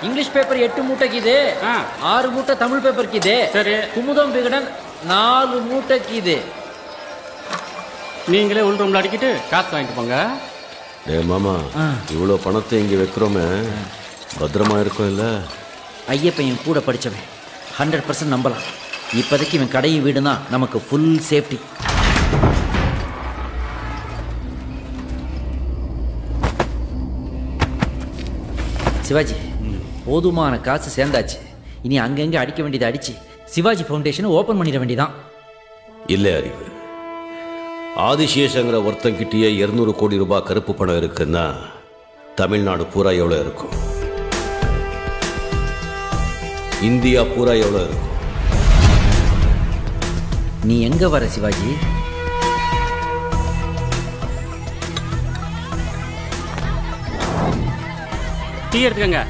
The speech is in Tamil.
இங்கிலீஷ் பேப்பர் 8 மூட்டைக்கு இது 6 மூட்டை தமிழ் பேப்பருக்கு இது சரி. குமுதம் விகடன் 4 மூட்டைக்கு இது. நீங்களே உள் ரூம்ல அடிக்கிட்டு காசு வாங்கிட்டு போங்க. டே மாமா, இவ்வளோ பணத்தை இங்கே வைக்கிறோமே, பத்திரமா இருக்கும் இல்லை? ஐயப்பன் என் கூட படித்தவன், 100% நம்பலாம். இப்போதைக்கு இவன் கடையும் வீடு தான் நமக்கு ஃபுல் சேஃப்டி. சிவாஜி, போதுமான காசு சேர்ந்தாச்சு. இனி அங்கங்கே அடிக்க வேண்டியதை அடிச்சு சிவாஜி ஃபவுண்டேஷனை ஓப்பன் பண்ணிட வேண்டியதான். இல்லை அறிவு, ஆதிசேஷங்கிற ஒருத்தங்கிட்டயே 200 கோடி ரூபாய் கருப்பு பணம் இருக்குன்னா தமிழ்நாடு பூரா எவ்வளோ இருக்கும்? இந்தியா பூரா எவ்வளோ இருக்கும்? நீ எங்க வர சிவாஜி? டீ எடுத்துக்கங்க.